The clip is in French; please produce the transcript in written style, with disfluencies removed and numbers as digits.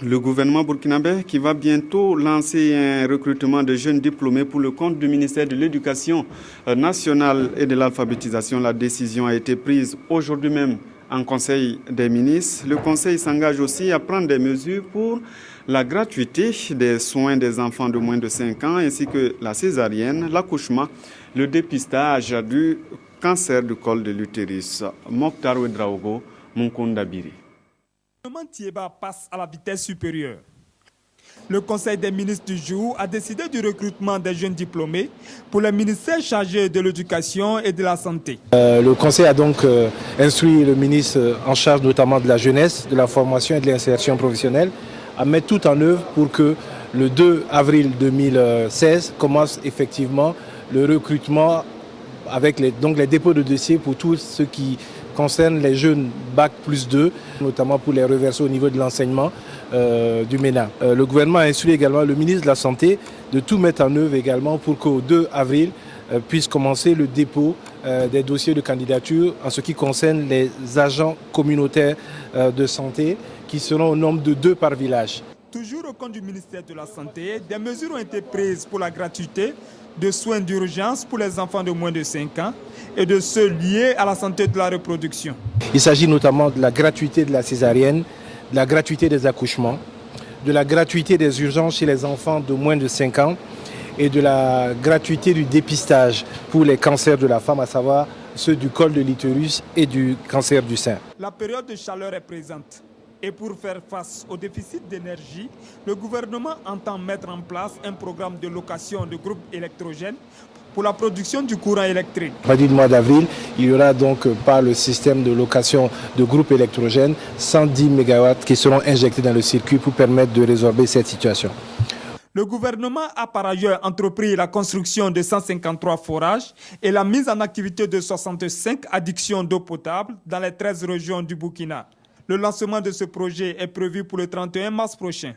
Le gouvernement burkinabé qui va bientôt lancer un recrutement de jeunes diplômés pour le compte du ministère de l'Éducation nationale et de l'alphabétisation. La décision a été prise aujourd'hui même en Conseil des ministres. Le Conseil s'engage aussi à prendre des mesures pour la gratuité des soins des enfants de moins de 5 ans ainsi que la césarienne, l'accouchement, le dépistage du cancer du col de l'utérus. Mokhtar Ouedraogo, Munkunda Biri. Le gouvernement Thiéba passe à la vitesse supérieure. Le Conseil des ministres du jour a décidé du recrutement des jeunes diplômés pour les ministères chargés de l'éducation et de la santé. Le Conseil a donc instruit le ministre en charge notamment de la jeunesse, de la formation et de l'insertion professionnelle à mettre tout en œuvre pour que le 2 avril 2016 commence effectivement le recrutement avec les dépôts de dossiers pour tout ce qui concerne les jeunes Bac plus 2, notamment pour les reverser au niveau de l'enseignement du MENA. Le gouvernement a instruit également le ministre de la Santé de tout mettre en œuvre également pour qu'au 2 avril puisse commencer le dépôt des dossiers de candidature en ce qui concerne les agents communautaires de santé qui seront au nombre de 2 par village. Toujours au compte du ministère de la Santé, des mesures ont été prises pour la gratuité de soins d'urgence pour les enfants de moins de 5 ans et de ceux liés à la santé de la reproduction. Il s'agit notamment de la gratuité de la césarienne, de la gratuité des accouchements, de la gratuité des urgences chez les enfants de moins de 5 ans et de la gratuité du dépistage pour les cancers de la femme, à savoir ceux du col de l'utérus et du cancer du sein. La période de chaleur est présente. Et pour faire face au déficit d'énergie, le gouvernement entend mettre en place un programme de location de groupes électrogènes pour la production du courant électrique. À partir du mois d'avril, il y aura donc par le système de location de groupes électrogènes 110 MW qui seront injectés dans le circuit pour permettre de résorber cette situation. Le gouvernement a par ailleurs entrepris la construction de 153 forages et la mise en activité de 65 addictions d'eau potable dans les 13 régions du Burkina. Le lancement de ce projet est prévu pour le 31 mars prochain.